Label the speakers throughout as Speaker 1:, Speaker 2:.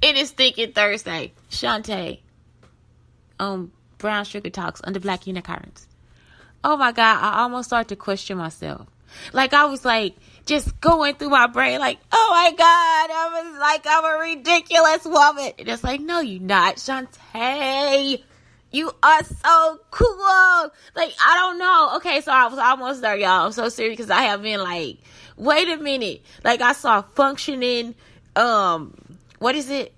Speaker 1: It is Thinking Thursday. Shantae. Brown Sugar Talks under Black Unicorns. Oh my God, I almost started to question myself. Like, I was like, just going through my brain, like, oh my God, I'm a ridiculous woman. And it's like, no, you're not, Shantae. You are so cool. Like, I don't know. Okay, so I was almost there, y'all. I'm so serious because I have been like, wait a minute. Like, I saw functioning, what is it?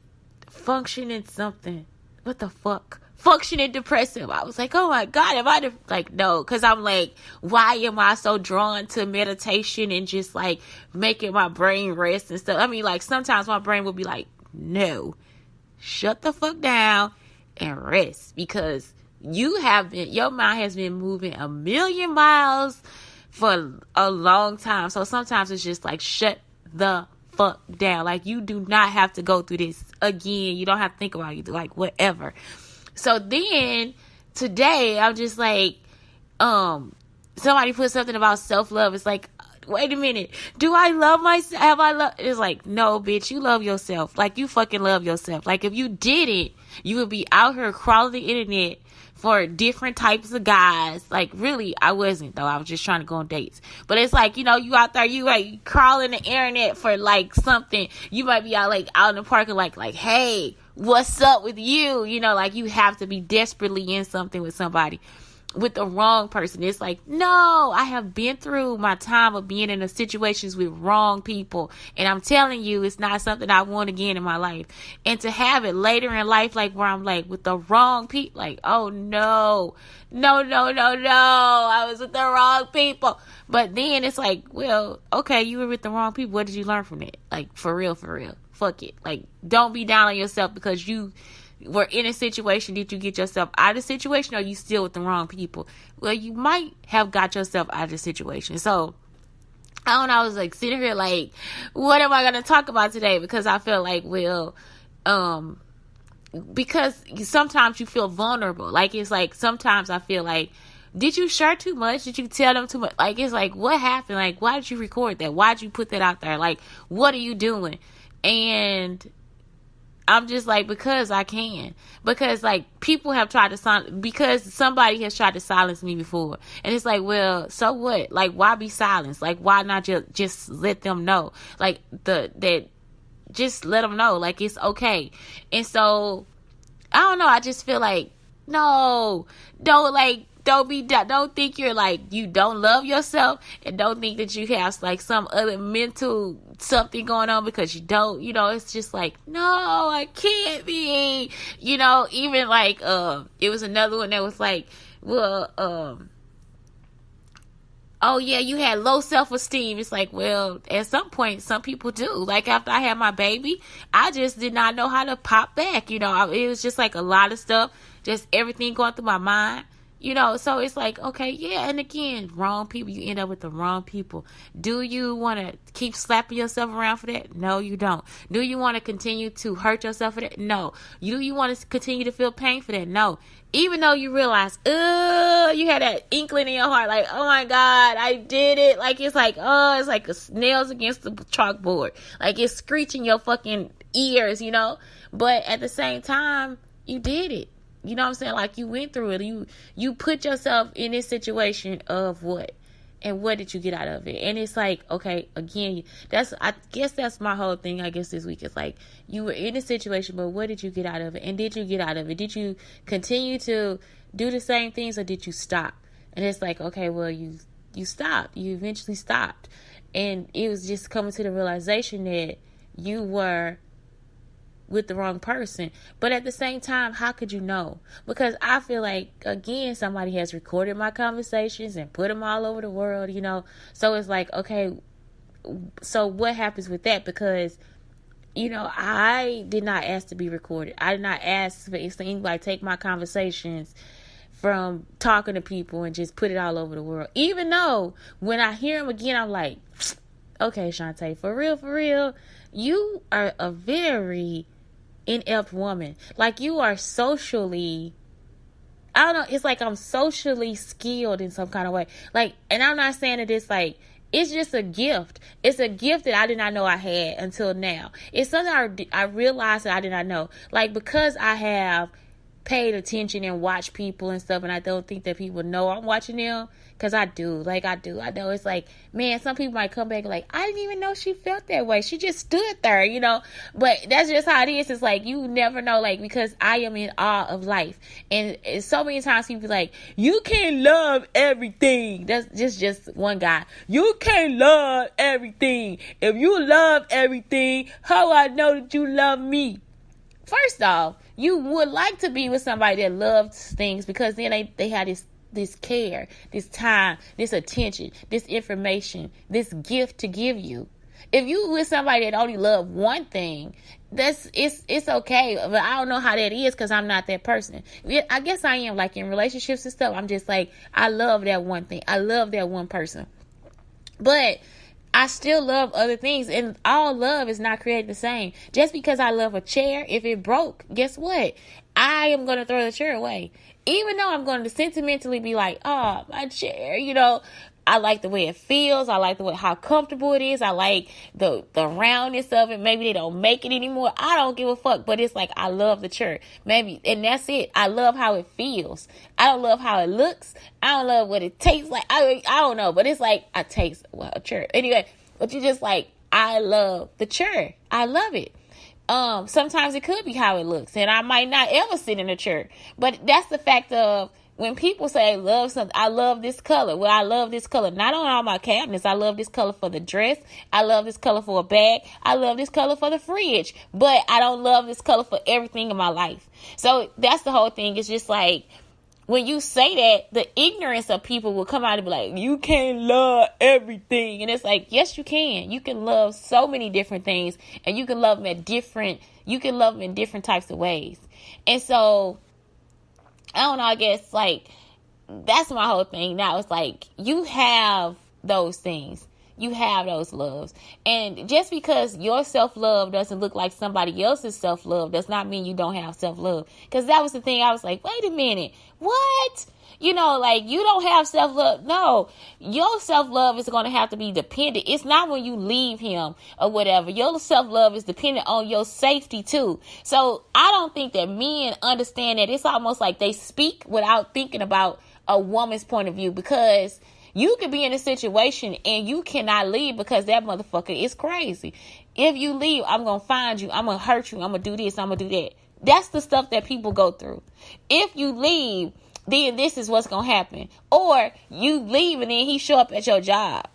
Speaker 1: Functioning something. What the fuck? Functioning depressive. I was like, oh my God, am I like, no, because I'm like, why am I so drawn to meditation and just like making my brain rest and stuff? I mean, like, sometimes my brain will be like, no, shut the fuck down and rest, because your mind has been moving a million miles for a long time. So sometimes it's just like, shut the fuck down. Like, you do not have to go through this again. You don't have to think about it, like, whatever. So then today I'm just like, somebody put something about self-love. It's like, wait a minute. Do I love myself? Have I love? It's like, no, bitch, you love yourself. Like, you fucking love yourself. Like, if you didn't, you would be out here crawling the internet for different types of guys. Like, really, I wasn't, though. I was just trying to go on dates. But it's like, you know, you out there, you like crawling the internet for like something. You might be out like out in the park and like, hey, what's up with you? You know, like, you have to be desperately in something with somebody. With the wrong person. It's like, no, I have been through my time of being in the situations with wrong people, and I'm telling you, it's not something I want again in my life. And to have it later in life, like, where I'm like with the wrong people, like, oh no, I was with the wrong people. But then it's like, well, okay, you were with the wrong people. What did you learn from it? Like, for real, fuck it. Like, don't be down on yourself because you were in a situation. Did you get yourself out of the situation, or are you still with the wrong people? Well, you might have got yourself out of the situation. So I don't know, I was like sitting here like, what am I going to talk about today? Because I feel like, well, because sometimes you feel vulnerable. Like, it's like, sometimes I feel like, did you share too much? Did you tell them too much? Like, it's like, what happened? Like, why did you record that? Why did you put that out there? Like, what are you doing? And I'm just like, because I can. Because, like, people have tried to because somebody has tried to silence me before. And it's like, well, so what? Like, why be silenced? Like, why not just let them know? Like, just let them know. Like, it's okay. And so, I don't know. I just feel like, no, don't think you're like, you don't love yourself, and don't think that you have like some other mental something going on because you don't, you know. It's just like, no, I can't be, you know. Even like, it was another one that was like, well, oh yeah, you had low self-esteem. It's like, well, at some point, some people do. Like, after I had my baby, I just did not know how to pop back, you know. It was just like a lot of stuff, just everything going through my mind. You know, so it's like, okay, yeah, and again, wrong people. You end up with the wrong people. Do you want to keep slapping yourself around for that? No, you don't. Do you want to continue to hurt yourself for that? No. Do you want to continue to feel pain for that? No. Even though you realize, you had that inkling in your heart, like, oh my God, I did it. Like, it's like, it's like nails against the chalkboard. Like, it's screeching your fucking ears, you know? But at the same time, you did it. You know what I'm saying? Like, you went through it. You put yourself in this situation of what? And what did you get out of it? And it's like, okay, again, I guess that's my whole thing, I guess, this week. It's like, you were in a situation, but what did you get out of it? And did you get out of it? Did you continue to do the same things, or did you stop? And it's like, okay, well, you stopped. You eventually stopped. And it was just coming to the realization that you were with the wrong person. But at the same time, how could you know? Because I feel like, again, somebody has recorded my conversations and put them all over the world, you know. So it's like, okay, so what happens with that? Because, you know, I did not ask to be recorded. I did not ask for anybody to take my conversations from talking to people and just put it all over the world. Even though when I hear them again, I'm like, okay, Shantae, for real, you are a very inept woman. Like, you are socially, I don't know, it's like I'm socially skilled in some kind of way. Like, and I'm not saying that it's like It's just a gift. It's a gift that I did not know I had until now. It's something I realized that I did not know. Like, because I have paid attention and watched people and stuff, and I don't think that people know I'm watching them, because I do. Like, I do. I know it's like, man, some people might come back like, I didn't even know she felt that way. She just stood there, you know. But that's just how it is. It's like, you never know, like, because I am in awe of life. And so many times people be like, you can't love everything. That's just one guy. You can't love everything. If you love everything, how I know that you love me? First off, you would like to be with somebody that loves things, because then they have this care, this time, this attention, this information, this gift to give you. If you with somebody that only love one thing, it's okay. But I don't know how that is, because I'm not that person. I guess I am, like, in relationships and stuff. I'm just like, I love that one thing. I love that one person. But I still love other things, and all love is not created the same. Just because I love a chair, if it broke, guess what? I am going to throw the chair away. Even though I'm going to sentimentally be like, oh, my chair, you know, I like the way it feels. I like the way, how comfortable it is. I like the roundness of it. Maybe they don't make it anymore. I don't give a fuck. But it's like, I love the chair. Maybe, and that's it. I love how it feels. I don't love how it looks. I don't love what it tastes like. I don't know. But it's like, I taste, well, a chair. Anyway, but you just like, I love the chair. I love it. Sometimes it could be how it looks, and I might not ever sit in a chair. But that's the fact of, when people say love something, I love this color. Well, I love this color not on all my cabinets. I love this color for the dress. I love this color for a bag. I love this color for the fridge. But I don't love this color for everything in my life. So that's the whole thing. It's just like, when you say that, the ignorance of people will come out and be like, you can't love everything. And it's like, yes, you can. You can love so many different things, and you can love them in different types of ways. And so, I don't know, I guess, like, that's my whole thing now. It's like, you have those things. You have those loves. And just because your self-love doesn't look like somebody else's self-love does not mean you don't have self-love. Because that was the thing. I was like, wait a minute. What? You know, like, you don't have self-love. No, your self-love is going to have to be dependent. It's not when you leave him or whatever. Your self-love is dependent on your safety too. So I don't think that men understand that. It's almost like they speak without thinking about a woman's point of view, because you could be in a situation and you cannot leave because that motherfucker is crazy. If you leave, I'm going to find you. I'm going to hurt you. I'm going to do this. I'm going to do that. That's the stuff that people go through. If you leave, then this is what's going to happen. Or you leave and then he show up at your job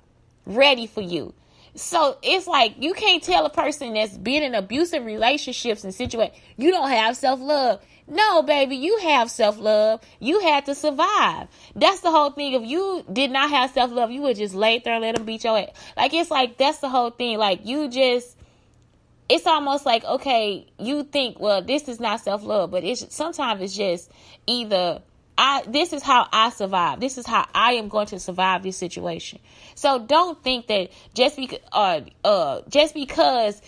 Speaker 1: ready for you. So it's like, you can't tell a person that's been in abusive relationships and situations, you don't have self-love. No, baby, you have self-love. You had to survive. That's the whole thing. If you did not have self-love, you would just lay there and let them beat your ass. Like, it's like, that's the whole thing. Like, it's almost like, okay, you think, well, this is not self-love, but sometimes it's just either, this is how I survive. This is how I am going to survive this situation. So don't think that just because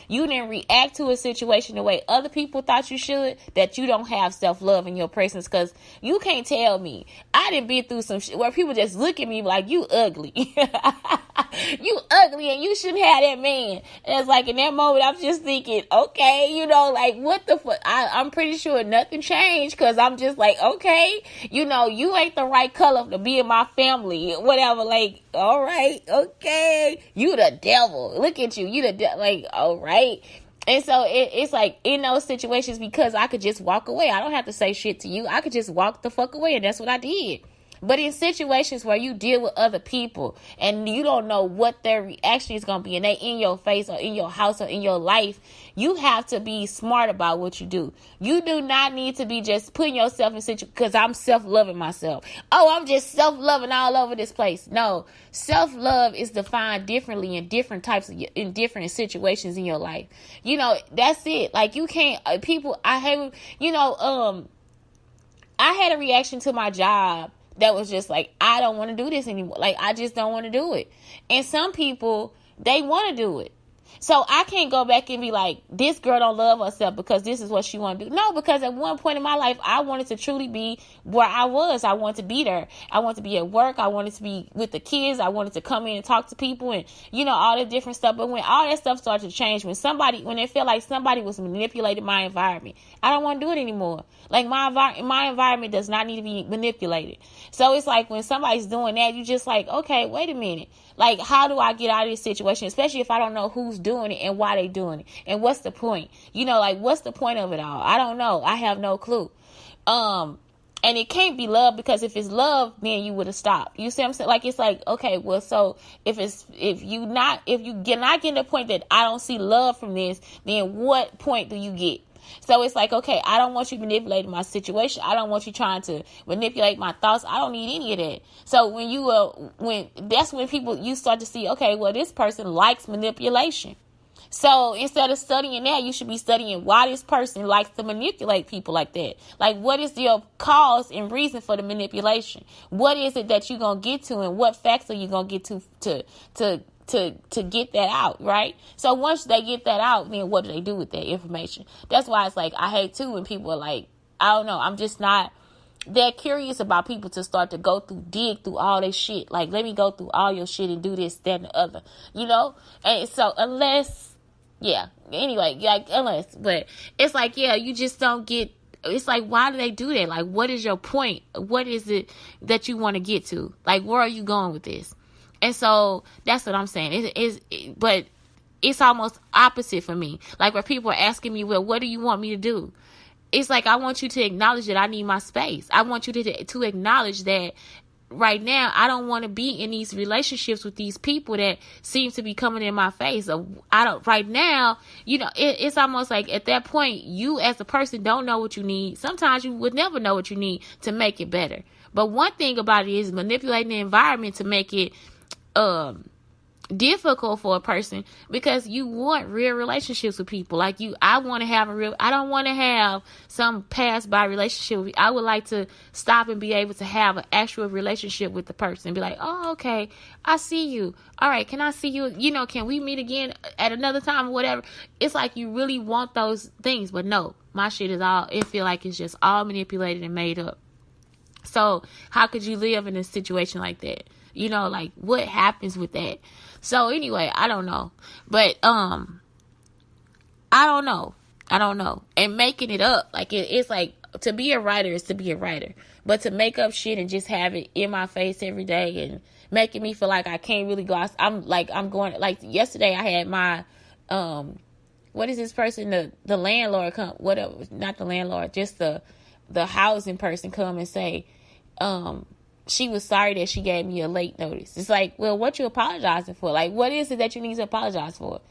Speaker 1: you didn't react to a situation the way other people thought you should, that you don't have self-love in your presence. Because you can't tell me. I done been through some shit where people just look at me like, you ugly. You ugly and you shouldn't have that man. And it's like, in that moment, I'm just thinking, okay, you know, like, what the fuck? I'm pretty sure nothing changed, because I'm just like, okay, you know, you ain't the right color to be in my family, whatever. Like, all right, okay, you the devil. Look at you, the devil. Like, all right. And so it's like, in those situations, because I could just walk away. I don't have to say shit to you. I could just walk the fuck away, and that's what I did. But in situations where you deal with other people and you don't know what their reaction is going to be, and they in your face or in your house or in your life, you have to be smart about what you do. You do not need to be just putting yourself in situations, because I'm self-loving myself. Oh, I'm just self-loving all over this place. No, self-love is defined differently in different situations in your life. You know, that's it. Like, you can't, I had a reaction to my job that was just like, I don't want to do this anymore. Like, I just don't want to do it. And some people, they want to do it. So I can't go back and be like, this girl don't love herself because this is what she want to do. No, because at one point in my life, I wanted to truly be where I was. I wanted to be there. I wanted to be at work. I wanted to be with the kids. I wanted to come in and talk to people and, all the different stuff. But when all that stuff started to change, when it felt like somebody was manipulating my environment, I don't want to do it anymore. Like my environment does not need to be manipulated. So it's like when somebody's doing that, you just like, okay, wait a minute. Like, how do I get out of this situation? Especially if I don't know who's doing it and why they doing it. And what's the point? Like, what's the point of it all? I don't know. I have no clue. And it can't be love, because if it's love, then you would have stopped. You see what I'm saying? Like, it's like, okay, well, so if you not getting to the point that I don't see love from this, then what point do you get? So it's like, okay, I don't want you manipulating my situation. I don't want you trying to manipulate my thoughts. I don't need any of that. So that's when you start to see, okay, well, this person likes manipulation. So instead of studying that, you should be studying why this person likes to manipulate people like that. Like, what is your cause and reason for the manipulation? What is it that you're going to get to, and what facts are you going to get to get that out, right? So once they get that out, then what do they do with that information? That's why it's like, I hate too when people are like, I don't know, I'm just not that curious about people to start to dig through all this shit. Like, let me go through all your shit and do this, that, and the other, And so unless it's like, you just don't get. It's like, why do they do that? Like, what is your point? What is it that you want to get to? Like, where are you going with this? And so that's what I'm saying. But it's almost opposite for me. Like, where people are asking me, well, what do you want me to do? It's like, I want you to acknowledge that I need my space. I want you to acknowledge that right now, I don't want to be in these relationships with these people that seem to be coming in my face. Right now, it's almost like at that point, you as a person don't know what you need. Sometimes you would never know what you need to make it better. But one thing about it is manipulating the environment to make it difficult for a person, because you want real relationships with people. Like, I want to have I don't want to have some pass by relationship. I would like to stop and be able to have an actual relationship with the person. Be like, oh, okay, I see you. All right, can I see you? Can we meet again at another time or whatever? It's like you really want those things, but no, my shit it feel like it's just all manipulated and made up. So how could you live in a situation like that? Like, what happens with that? So anyway, I don't know. But, I don't know. And making it up, like, it's like, to be a writer is to be a writer. But to make up shit and just have it in my face every day and making me feel like I can't really go out. I'm going, like, yesterday I had my, what is this person? The landlord come, whatever, not the landlord, just the housing person come and say, she was sorry that she gave me a late notice. It's like, well, what you apologizing for? Like, what is it that you need to apologize for?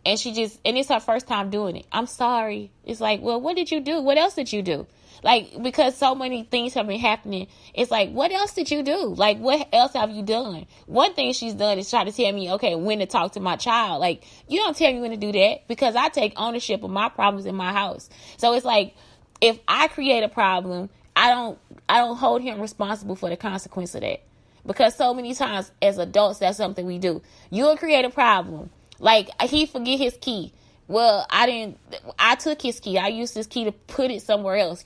Speaker 1: And and it's her first time doing it. I'm sorry. It's like, well, what did you do? What else did you do? Like, because so many things have been happening. It's like, what else did you do? Like, what else have you done? One thing she's done is try to tell me, okay, when to talk to my child. Like, you don't tell me when to do that, because I take ownership of my problems in my house. So it's like, if I create a problem, I don't hold him responsible for the consequence of that. Because so many times as adults, that's something we do. You'll create a problem. Like, he forget his key. Well, I took his key. I used his key to put it somewhere else,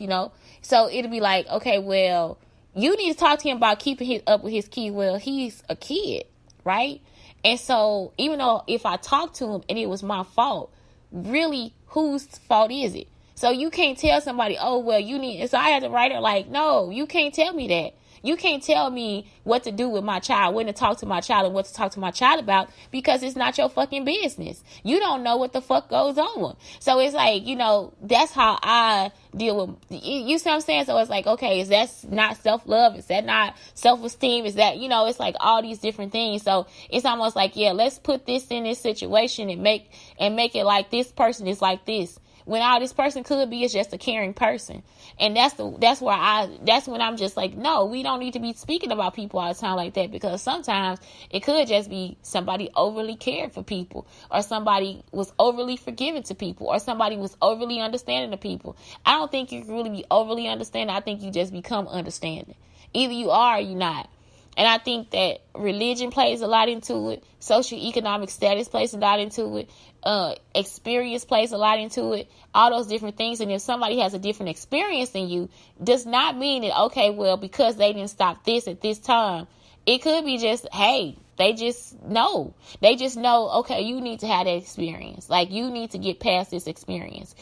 Speaker 1: So it'll be like, okay, well, you need to talk to him about keeping up with his key. Well, he's a kid, right? And so even though if I talked to him and it was my fault, really, whose fault is it? So you can't tell somebody, oh, well, so I had to write her like, no, you can't tell me that. You can't tell me what to do with my child, when to talk to my child and what to talk to my child about, because it's not your fucking business. You don't know what the fuck goes on. So it's like, that's how I deal with, you see what I'm saying? So it's like, okay, is that not self-love? Is that not self-esteem? Is that, it's like all these different things. So it's almost like, yeah, let's put this in this situation and make it like this person is like this. When all this person could be is just a caring person. And that's when I'm just like, no, we don't need to be speaking about people all the time like that, because sometimes it could just be somebody overly cared for people, or somebody was overly forgiving to people, or somebody was overly understanding to people. I don't think you can really be overly understanding. I think you just become understanding. Either you are or you're not. And I think that religion plays a lot into it. Socioeconomic status plays a lot into it. Experience plays a lot into it. All those different things. And if somebody has a different experience than you, does not mean that, okay, well, because they didn't stop this at this time. It could be just, hey, they just know. They just know, okay, you need to have that experience. Like, you need to get past this experience.